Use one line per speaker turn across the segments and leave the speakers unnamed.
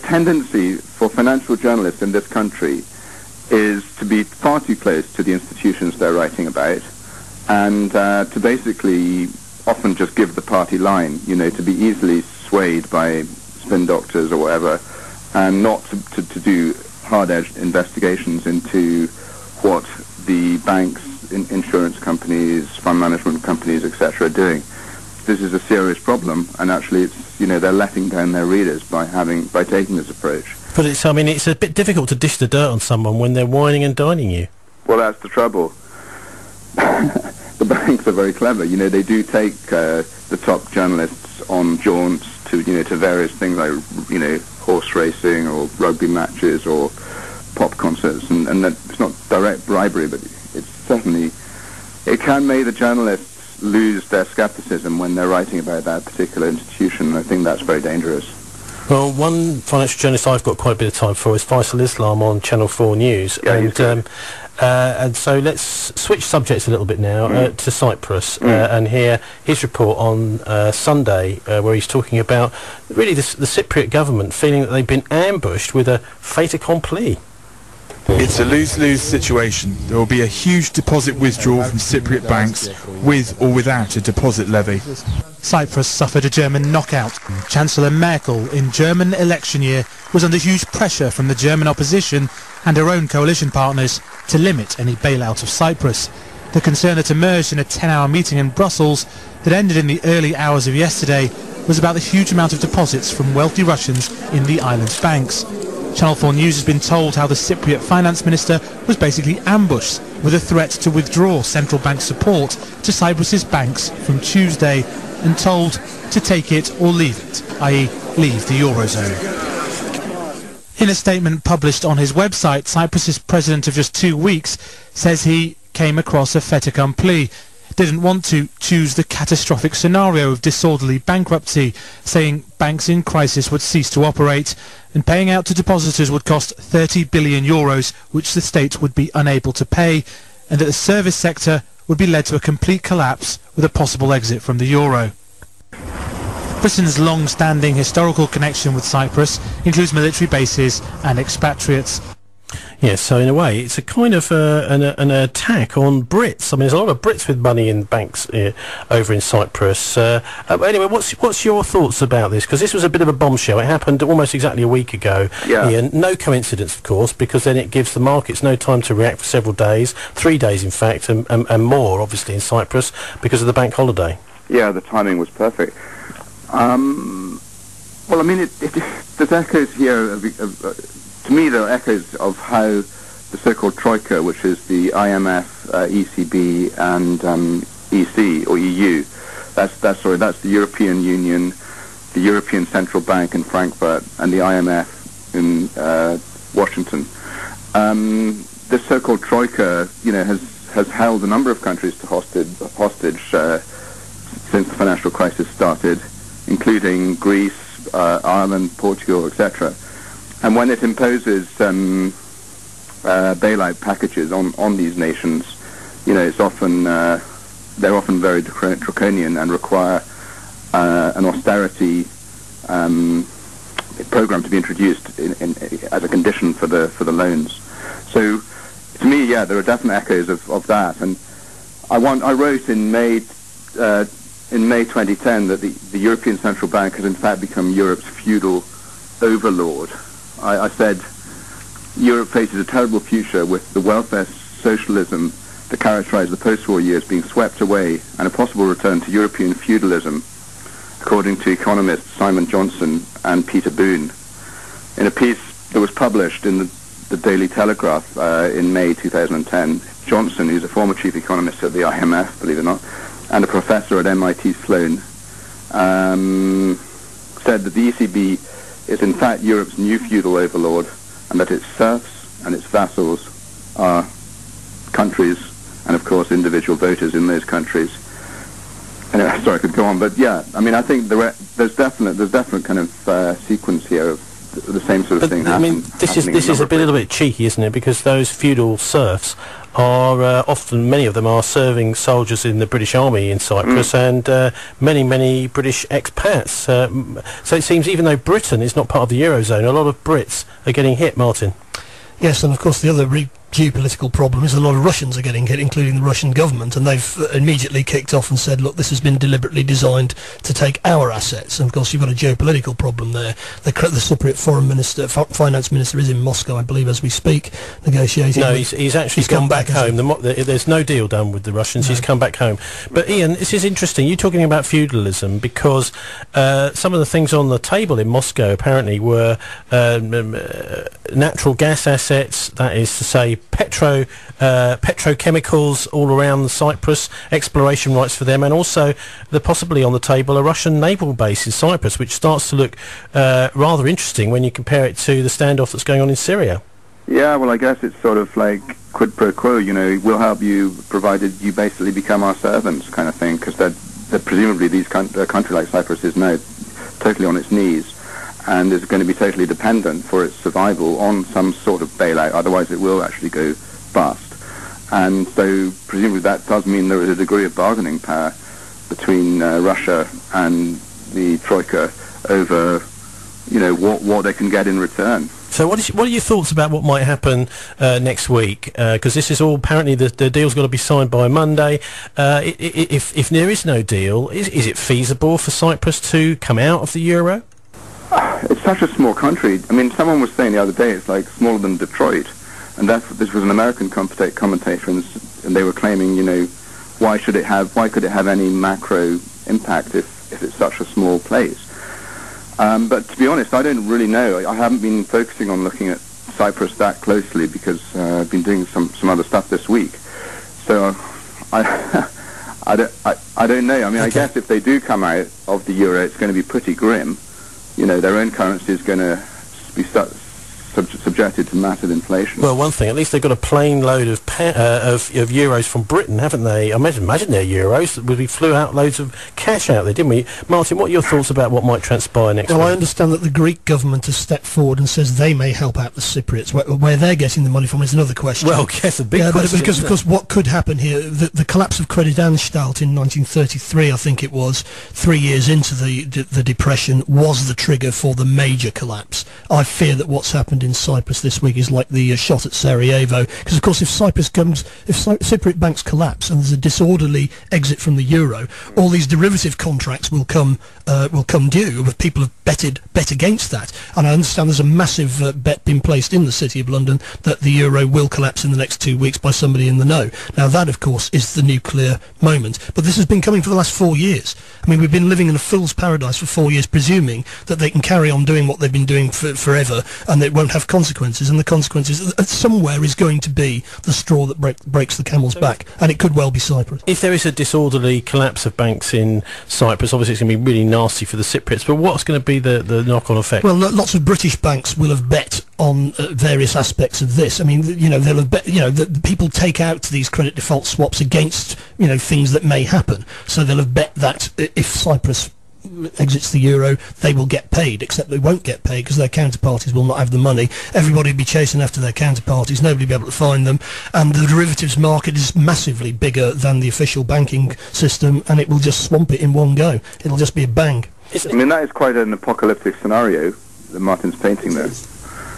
tendency for financial journalists in this country is to be far too close to the institutions they're writing about, and to basically often just give the party line, to be easily swayed by spin doctors or whatever, and not to do hard-edged investigations into what the banks, insurance companies, fund management companies, etc. are doing. This is a serious problem, and actually it's, they're letting down their readers by taking this approach.
But it's a bit difficult to dish the dirt on someone when they're whining and dining you.
Well, that's the trouble. The banks are very clever. They do take the top journalists on jaunts to various things like, horse racing or rugby matches or pop concerts, and that it's not direct bribery, but it's certainly, it can make the journalists lose their skepticism when they're writing about that particular institution. I think that's very dangerous.
Well, one financial journalist I've got quite a bit of time for is Faisal Islam on Channel 4 News.
Yeah,
and so let's switch subjects a little bit now to Cyprus and hear his report on Sunday, where he's talking about really the Cypriot government feeling that they've been ambushed with a fait accompli.
It's a lose-lose situation. There will be a huge deposit withdrawal from Cypriot banks with or without a deposit levy.
Cyprus suffered a German knockout. Chancellor Merkel in German election year was under huge pressure from the German opposition and her own coalition partners to limit any bailout of Cyprus. The concern that emerged in a 10-hour meeting in Brussels that ended in the early hours of yesterday was about the huge amount of deposits from wealthy Russians in the island's banks. Channel 4 News has been told how the Cypriot finance minister was basically ambushed with a threat to withdraw central bank support to Cyprus's banks from Tuesday and told to take it or leave it, i.e. leave the Eurozone. In a statement published on his website, Cyprus's president of just 2 weeks says he came across a fait accompli, didn't want to choose the catastrophic scenario of disorderly bankruptcy, saying banks in crisis would cease to operate and paying out to depositors would cost 30 billion euros, which the state would be unable to pay, and that the service sector would be led to a complete collapse with a possible exit from the euro. Britain's long-standing historical connection with Cyprus includes military bases and expatriates.
Yes, so in a way, it's a kind of an attack on Brits. I mean, there's a lot of Brits with money in banks over in Cyprus. Anyway, what's your thoughts about this? Because this was a bit of a bombshell. It happened almost exactly a week ago.
Yeah.
Ian. No coincidence, of course, because then it gives the markets no time to react for several days, 3 days in fact, and more, obviously, in Cyprus, because of the bank holiday.
Yeah, the timing was perfect. Well, I mean, there's echoes here to me, there are echoes of how the so-called Troika, which is the IMF, ECB, and EC or EU, that's the European Union, the European Central Bank in Frankfurt, and the IMF in Washington. This so-called Troika, has held a number of countries to hostage since the financial crisis started, including Greece, Ireland, Portugal, etc. And when it imposes bailout packages on these nations, it's often they're often very draconian and require an austerity program to be introduced as a condition for the loans. So, to me, yeah, there are definite echoes of that. And I wrote in May 2010 that the European Central Bank has in fact become Europe's feudal overlord. I said Europe faces a terrible future with the welfare socialism that characterized the post-war years being swept away and a possible return to European feudalism, according to economists Simon Johnson and Peter Boone. In a piece that was published in the Daily Telegraph in May 2010, Johnson, who's a former chief economist at the IMF, believe it or not, and a professor at MIT Sloan, said that the ECB is in fact Europe's new feudal overlord, and that its serfs and its vassals are countries, and of course individual voters in those countries. Anyway, sorry, I could go on, but yeah, I mean, I think there's definite kind of sequence here of the same sort of thing.
I mean, this is a little bit cheeky, isn't it? Because those feudal serfs are often, many of them are serving soldiers in the British Army in Cyprus, and many British expats. So it seems, even though Britain is not part of the Eurozone, a lot of Brits are getting hit, Martin.
Yes, and of course the other geopolitical problem is a lot of Russians are getting hit, including the Russian government, and they've immediately kicked off and said, look, this has been deliberately designed to take our assets. And of course you've got a geopolitical problem there. The Cypriot finance minister is in Moscow, I believe, as we speak, negotiating.
No, he's actually gone back home. There's no deal done with the Russians. No. He's come back home. But Ian, this is interesting. You're talking about feudalism, because some of the things on the table in Moscow apparently were natural gas assets, that is to say petrochemicals all around Cyprus, exploration rights for them, and also possibly on the table a Russian naval base in Cyprus, which starts to look rather interesting when you compare it to the standoff that's going on in Syria.
Yeah, well, I guess it's sort of like quid pro quo, you know, we'll help you provided you basically become our servants kind of thing, because presumably a country like Cyprus is now totally on its knees and is going to be totally dependent for its survival on some sort of bailout, otherwise it will actually go bust. And so presumably that does mean there is a degree of bargaining power between Russia and the Troika over, you know, what they can get in return.
So what are your thoughts about what might happen next week? Because this is all, apparently the deal's got to be signed by Monday. If there is no deal, is it feasible for Cyprus to come out of the euro?
It's such a small country. I mean, someone was saying the other day it's like smaller than Detroit, and this was an American commentator, and they were claiming, you know, why could it have any macro impact if it's such a small place? But to be honest, I don't really know. I haven't been focusing on looking at Cyprus that closely because I've been doing some other stuff this week. So I don't know. I mean, I guess if they do come out of the euro, it's going to be pretty grim. You know, their own currency is going to be subjected to massive inflation.
Well, one thing, at least they've got a plane load of euros from Britain, haven't they? I imagine they're euros. We flew out loads of cash out there, didn't we? Martin, what are your thoughts about what might transpire next week?
Well, I understand that the Greek government has stepped forward and says they may help out the Cypriots. Where they're getting the money from is another question.
Well, yes, a big question.
Because, of course, what could happen here, the collapse of Creditanstalt in 1933, I think it was, 3 years into the Depression, was the trigger for the major collapse. I fear that what's happened in Cyprus this week is like the shot at Sarajevo, because of course if Cypriot banks collapse and there's a disorderly exit from the euro, all these derivative contracts will come due, with people have bet against that. And I understand there's a massive bet being placed in the City of London that the euro will collapse in the next 2 weeks by somebody in the know. Now that, of course, is the nuclear moment. But this has been coming for the last 4 years. I mean, we've been living in a fool's paradise for 4 years, presuming that they can carry on doing what they've been doing forever, and it won't have consequences. And the consequences somewhere is going to be the straw that breaks the camel's back, and it could well be Cyprus.
If there is a disorderly collapse of banks in Cyprus, obviously it's going to be really nasty for the Cypriots, but what's going to be the knock-on effect?
Well, lots of British banks will have bet on various aspects of this. I mean, you know, they'll have bet, you know, the people take out these credit default swaps against, you know, things that may happen. So they'll have bet that if Cyprus exits the euro, they will get paid, except they won't get paid because their counterparties will not have the money. Everybody will be chasing after their counterparties, nobody will be able to find them, and the derivatives market is massively bigger than the official banking system, and it will just swamp it in one go. It'll just be a bang.
I mean, that is quite an apocalyptic scenario that Martin's painting there.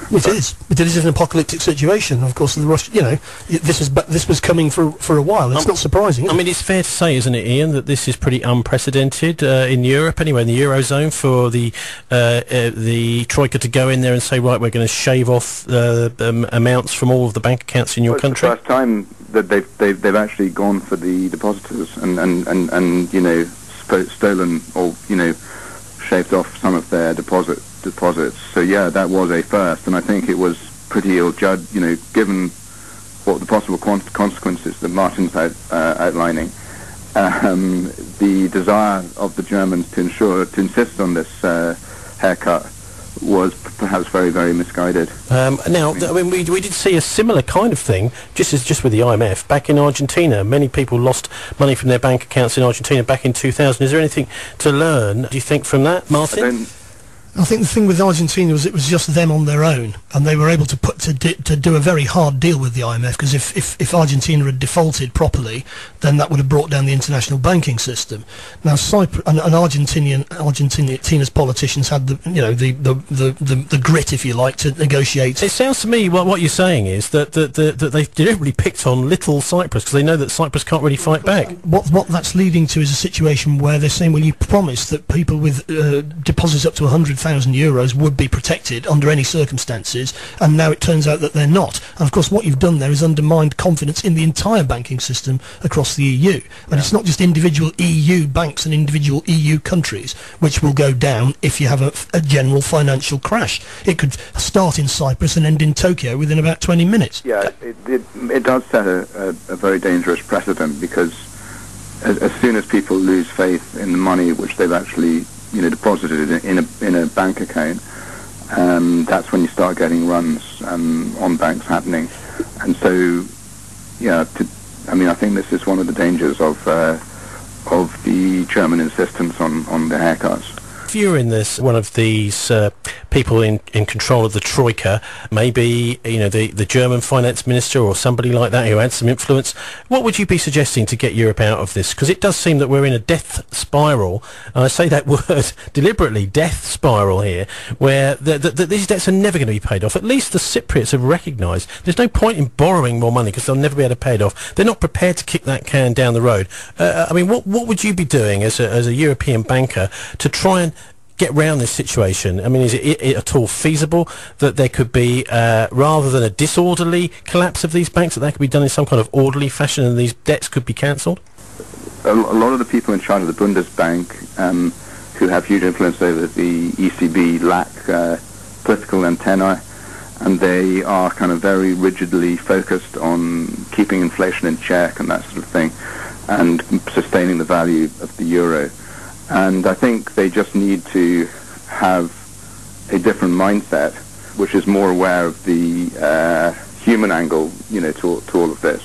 It is, but it is an apocalyptic situation. Of course, the Russian, you know, this was coming for a while. It's not surprising.
I mean, it's fair to say, isn't it, Ian, that this is pretty unprecedented in Europe, anyway, in the eurozone, for the Troika to go in there and say, right, we're going to shave off amounts from all of the bank accounts in your country.
It's the first time that they've actually gone for the depositors and you know, stolen or, you know, shaved off some of their deposits. So yeah, that was a first, and I think it was pretty ill-judged, you know, given what the possible consequences that Martin's outlining. The desire of the Germans to insist on this haircut was perhaps very, very misguided.
Now, I mean, we did see a similar kind of thing, just with the IMF, back in Argentina. Many people lost money from their bank accounts in Argentina back in 2000. Is there anything to learn, do you think, from that, Martin?
I think the thing with Argentina was it was just them on their own, and they were able to do a very hard deal with the IMF, because if Argentina had defaulted properly, then that would have brought down the international banking system. Now Cyprus and Argentina's politicians had the grit, if you like, to negotiate.
It sounds to me what you're saying is that they deliberately picked on little Cyprus because they know that Cyprus can't really fight back.
What that's leading to is a situation where they're saying, well, you promised that people with deposits up to 100,000 euros would be protected under any circumstances, and now it turns out that they're not. And of course what you've done there is undermined confidence in the entire banking system across the EU. And it's not just individual EU banks and individual EU countries which will go down if you have a general financial crash. It could start in Cyprus and end in Tokyo within about 20 minutes.
Yeah, it does set a very dangerous precedent, because as soon as people lose faith in the money which they've actually deposited in a bank account, that's when you start getting runs on banks happening. And so, I think this is one of the dangers of the German insistence on the haircuts.
If you're in one of these people in control of the Troika, maybe the German finance minister or somebody like that who had some influence, what would you be suggesting to get Europe out of this? Because it does seem that we're in a death spiral, and I say that word deliberately, death spiral here, where these debts are never going to be paid off. At least the Cypriots have recognised there's no point in borrowing more money because they'll never be able to pay it off. They're not prepared to kick that can down the road. What would you be doing as a European banker to try and get round this situation? I mean, is it at all feasible that there could be, rather than a disorderly collapse of these banks, that could be done in some kind of orderly fashion and these debts could be cancelled?
A lot of the people in charge of the Bundesbank, who have huge influence over the ECB, lack political antennae, and they are kind of very rigidly focused on keeping inflation in check and that sort of thing, and sustaining the value of the euro. And I think they just need to have a different mindset, which is more aware of the human angle, to all of this.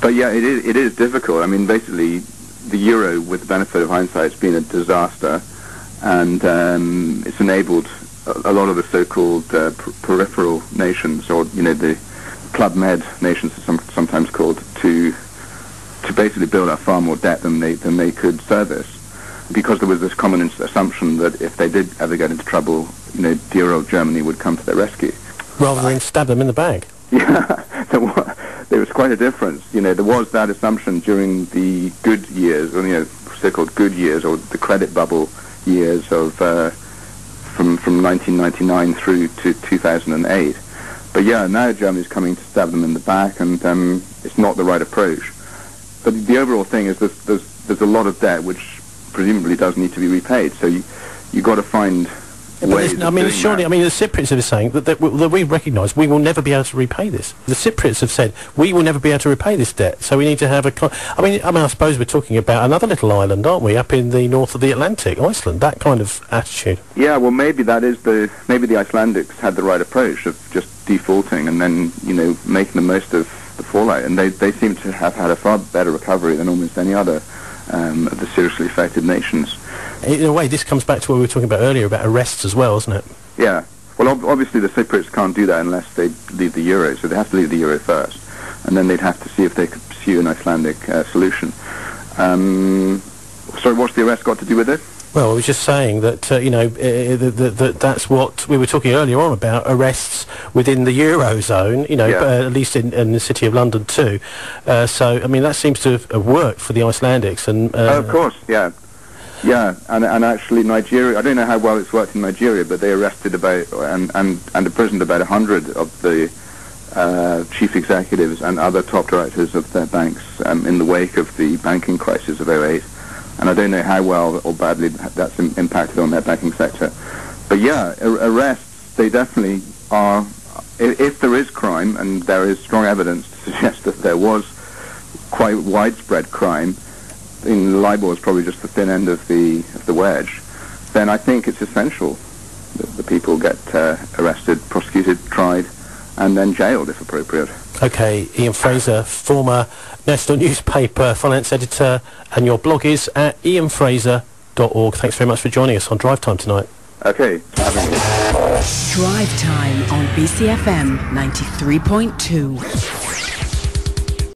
But yeah, it is difficult. I mean, basically, the euro, with the benefit of hindsight, has been a disaster, and it's enabled a lot of the so-called peripheral nations, or the Club Med nations, sometimes called, to basically build up far more debt than they could service, because there was this common assumption that if they did ever get into trouble, dear old Germany would come to their rescue.
Rather than stab them in the back.
Yeah, there was quite a difference. There was that assumption during the good years, or so-called good years, or the credit bubble years of from 1999 through to 2008. But yeah, now Germany's coming to stab them in the back, and it's not the right approach. But the overall thing is there's a lot of debt which presumably does need to be repaid. So you got to find ways.
The Cypriots are saying that we recognise we will never be able to repay this. The Cypriots have said we will never be able to repay this debt. So we need to have I suppose we're talking about another little island, aren't we, up in the north of the Atlantic, Iceland? That kind of attitude.
Yeah, well, maybe the Icelandics had the right approach of just defaulting and then making the most of the fallout, and they seem to have had a far better recovery than almost any other of the seriously affected nations.
In a way, this comes back to what we were talking about earlier about arrests as well, isn't it?
Yeah. Well, obviously the Cypriots can't do that unless they leave the euro, so they have to leave the euro first, and then they'd have to see if they could pursue an Icelandic solution. Sorry, what's the arrest got to do with it?
Well, I was just saying that, that's what we were talking earlier on about, arrests within the Eurozone, at least in the City of London too. So, I mean, that seems to have worked for the Icelandics. And
of course, yeah. Yeah, and actually Nigeria, I don't know how well it's worked in Nigeria, but they arrested about, and imprisoned about 100 of the chief executives and other top directors of their banks in the wake of the banking crisis of 2008. And I don't know how well or badly that's impacted on their banking sector. But yeah, arrests, they definitely are, if there is crime, and there is strong evidence to suggest that there was quite widespread crime, libel is probably just the thin end of the wedge, then I think it's essential that the people get arrested, prosecuted, tried, and then jailed if appropriate.
Okay, Ian Fraser, former National Newspaper finance editor, and your blog is at ianfraser.org. Thanks very much for joining us on Drive Time tonight.
Okay, having me.
Drive Time on BCFM 93.2.